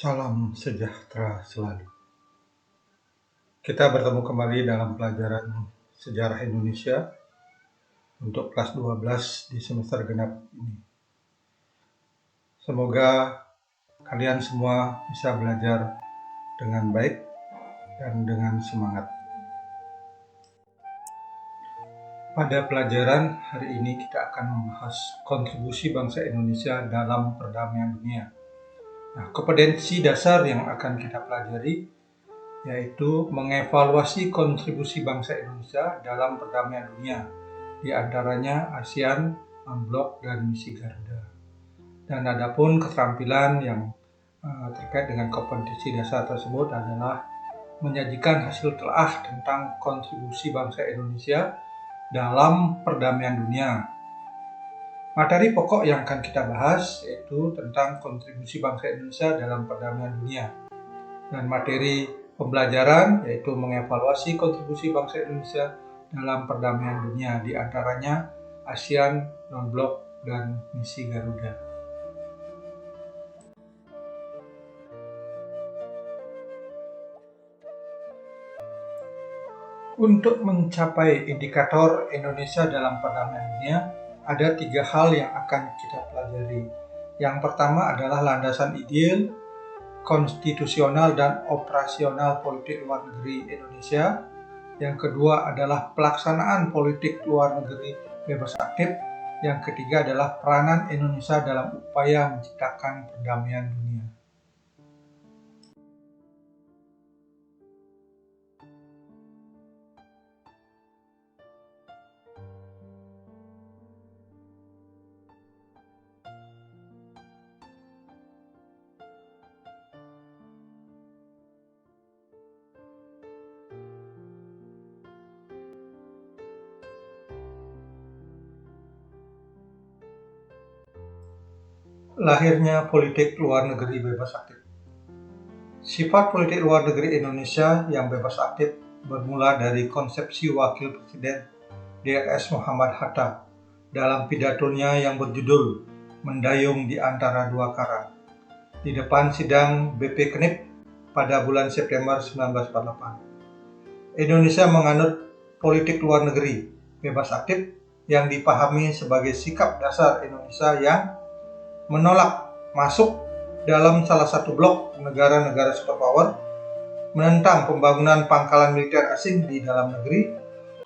Salam sejahtera selalu. Kita bertemu kembali dalam pelajaran Sejarah Indonesia untuk kelas 12 di semester genap ini. Semoga kalian semua bisa belajar dengan baik dan dengan semangat. Pada pelajaran hari ini kita akan membahas kontribusi bangsa Indonesia dalam perdamaian dunia. Nah, kompetensi dasar yang akan kita pelajari yaitu mengevaluasi kontribusi bangsa Indonesia dalam perdamaian dunia, di antaranya ASEAN, non-blok, dan misi Garuda. Dan adapun keterampilan yang terkait dengan kompetensi dasar tersebut adalah menyajikan hasil telah tentang kontribusi bangsa Indonesia dalam perdamaian dunia. Materi pokok yang akan kita bahas yaitu tentang kontribusi bangsa Indonesia dalam perdamaian dunia. Dan materi pembelajaran yaitu mengevaluasi kontribusi bangsa Indonesia dalam perdamaian dunia, di antaranya ASEAN, non-blok, dan misi Garuda. Untuk mencapai indikator Indonesia dalam perdamaian dunia, ada 3 hal yang akan kita pelajari. Yang pertama adalah landasan ideal, konstitusional, dan operasional politik luar negeri Indonesia. Yang kedua adalah pelaksanaan politik luar negeri bebas aktif. Yang ketiga adalah peranan Indonesia dalam upaya menciptakan perdamaian dunia. Lahirnya politik luar negeri bebas aktif. Sifat politik luar negeri Indonesia yang bebas aktif bermula dari konsepsi Wakil Presiden Drs. Muhammad Hatta dalam pidatonya yang berjudul Mendayung di Antara Dua Karang di depan sidang BP Knip pada bulan September 1948. Indonesia menganut politik luar negeri bebas aktif yang dipahami sebagai sikap dasar Indonesia yang menolak masuk dalam salah satu blok negara-negara superpower, menentang pembangunan pangkalan militer asing di dalam negeri,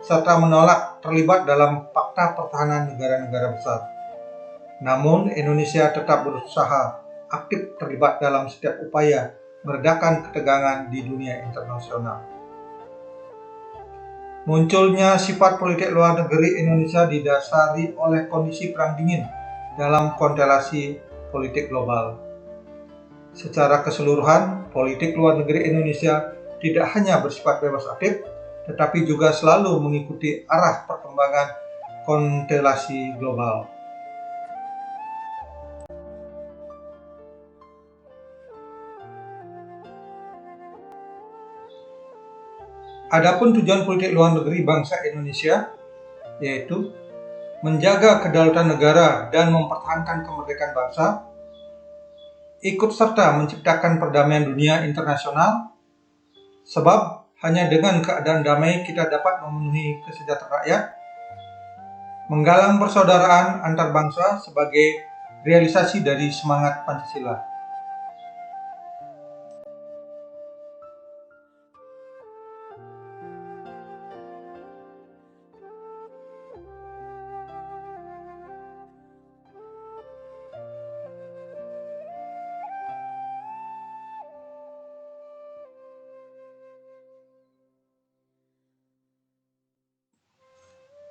serta menolak terlibat dalam fakta pertahanan negara-negara besar. Namun, Indonesia tetap berusaha aktif terlibat dalam setiap upaya meredakan ketegangan di dunia internasional. Munculnya sifat politik luar negeri Indonesia didasari oleh kondisi perang dingin dalam konstelasi politik global. Secara keseluruhan, politik luar negeri Indonesia tidak hanya bersifat bebas aktif, tetapi juga selalu mengikuti arah perkembangan konstelasi global. Adapun tujuan politik luar negeri bangsa Indonesia yaitu menjaga kedaulatan negara dan mempertahankan kemerdekaan bangsa, ikut serta menciptakan perdamaian dunia internasional, sebab hanya dengan keadaan damai kita dapat memenuhi kesejahteraan rakyat, menggalang persaudaraan antar bangsa sebagai realisasi dari semangat Pancasila.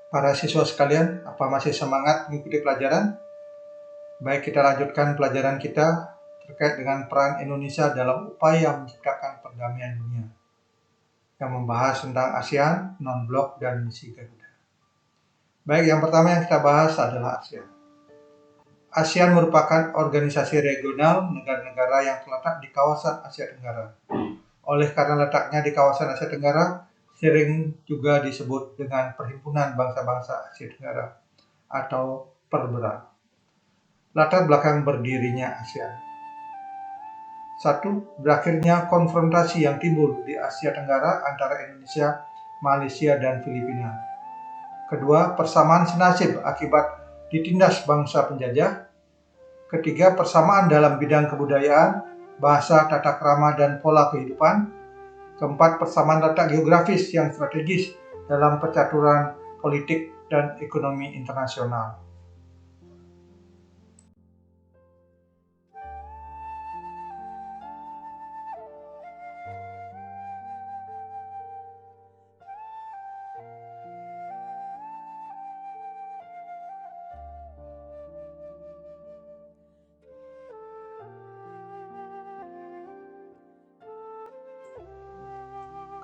Para siswa sekalian, apa masih semangat mengikuti pelajaran? Baik, kita lanjutkan pelajaran kita terkait dengan peran Indonesia dalam upaya menciptakan perdamaian dunia, yang membahas tentang ASEAN, non-blok, dan misi Garuda. Baik, yang pertama yang kita bahas adalah ASEAN. ASEAN merupakan organisasi regional negara-negara yang terletak di kawasan Asia Tenggara. Oleh karena letaknya di kawasan Asia Tenggara, sering juga disebut dengan Perhimpunan Bangsa-Bangsa Asia Tenggara atau PERBERA. Latar belakang berdirinya ASEAN. Satu, berakhirnya konfrontasi yang timbul di Asia Tenggara antara Indonesia, Malaysia, dan Filipina. Kedua, persamaan senasib akibat ditindas bangsa penjajah. Ketiga, persamaan dalam bidang kebudayaan, bahasa, tata krama, dan pola kehidupan. Keempat, persamaan letak geografis yang strategis dalam percaturan politik dan ekonomi internasional.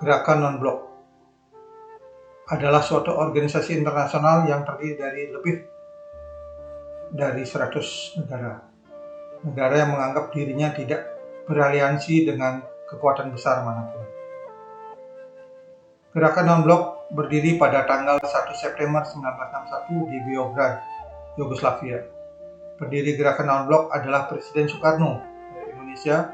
Gerakan Non-Blok adalah suatu organisasi internasional yang terdiri dari lebih dari 100 negara. Negara yang menganggap dirinya tidak beraliansi dengan kekuatan besar manapun. Gerakan Non-Blok berdiri pada tanggal 1 September 1961 di Beograd, Yugoslavia. Pendiri Gerakan Non-Blok adalah Presiden Soekarno dari Indonesia,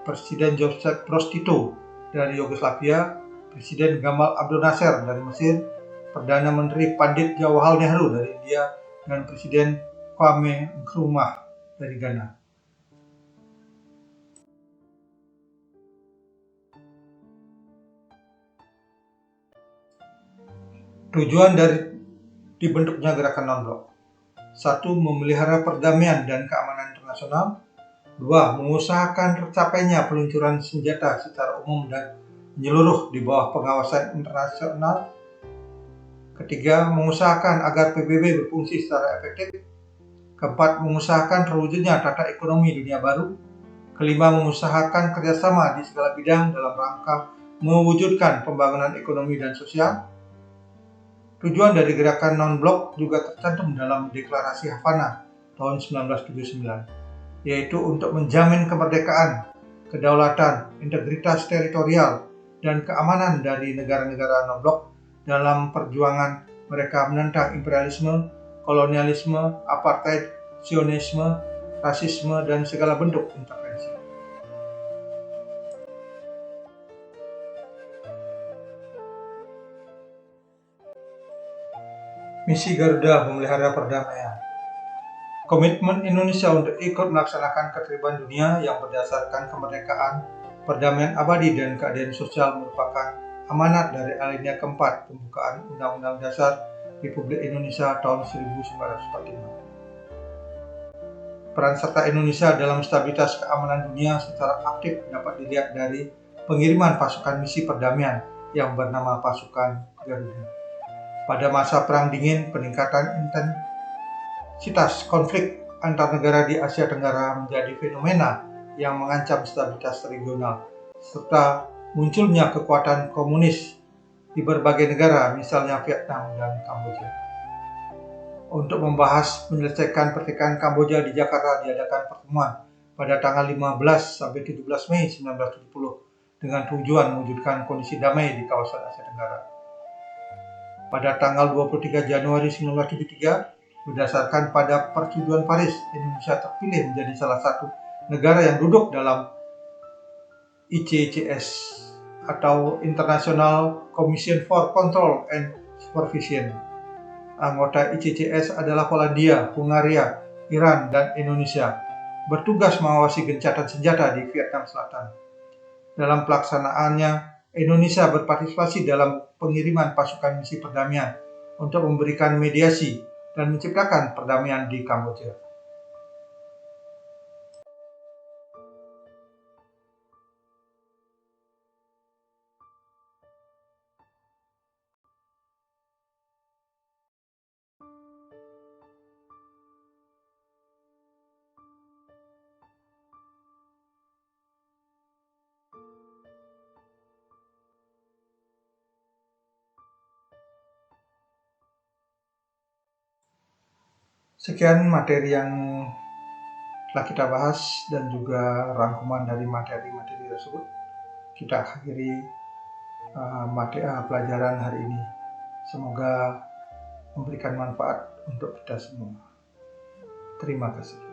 Presiden Joseph Broz Tito dari Yugoslavia, Presiden Gamal Abdel Nasser dari Mesir, Perdana Menteri Pandit Jawaharlal Nehru dari India, dan Presiden Kwame Nkrumah dari Ghana. Tujuan dari dibentuknya Gerakan Non-Blok: 1. Memelihara perdamaian dan keamanan internasional. 2. Mengusahakan tercapainya peluncuran senjata secara umum dan menyeluruh di bawah pengawasan internasional. Ketiga, mengusahakan agar PBB berfungsi secara efektif. Keempat, mengusahakan terwujudnya tata ekonomi dunia baru. Kelima, mengusahakan kerjasama di segala bidang dalam rangka mewujudkan pembangunan ekonomi dan sosial. Tujuan dari Gerakan Non-Blok juga tercantum dalam Deklarasi Havana tahun 1979. Yaitu untuk menjamin kemerdekaan, kedaulatan, integritas teritorial, dan keamanan dari negara-negara non-blok dalam perjuangan mereka menentang imperialisme, kolonialisme, apartheid, Zionisme, rasisme, dan segala bentuk intervensi. Misi Garuda memelihara perdamaian. Komitmen Indonesia untuk ikut melaksanakan ketertiban dunia yang berdasarkan kemerdekaan, perdamaian abadi, dan keadilan sosial merupakan amanat dari alinea keempat pembukaan Undang-Undang Dasar Republik Indonesia tahun 1945. Peran serta Indonesia dalam stabilitas keamanan dunia secara aktif dapat dilihat dari pengiriman pasukan misi perdamaian yang bernama Pasukan Garuda. Pada masa Perang Dingin, peningkatan intensitas konflik antar negara di Asia Tenggara menjadi fenomena yang mengancam stabilitas regional, serta munculnya kekuatan komunis di berbagai negara, misalnya Vietnam dan Kamboja. Untuk membahas menyelesaikan pertikaian Kamboja di Jakarta diadakan pertemuan pada tanggal 15 sampai 17 Mei 1970 dengan tujuan mewujudkan kondisi damai di kawasan Asia Tenggara. Pada tanggal 23 Januari 1973, berdasarkan pada Persetujuan Paris, Indonesia terpilih menjadi salah satu negara yang duduk dalam ICCS atau International Commission for Control and Supervision. Anggota ICCS adalah Polandia, Hungaria, Iran, dan Indonesia, bertugas mengawasi gencatan senjata di Vietnam Selatan. Dalam pelaksanaannya, Indonesia berpartisipasi dalam pengiriman pasukan misi perdamaian untuk memberikan mediasi dan menciptakan perdamaian di Kamboja. Sekian materi yang telah kita bahas dan juga rangkuman dari materi-materi tersebut. Kita akhiri pelajaran hari ini. Semoga memberikan manfaat untuk kita semua. Terima kasih.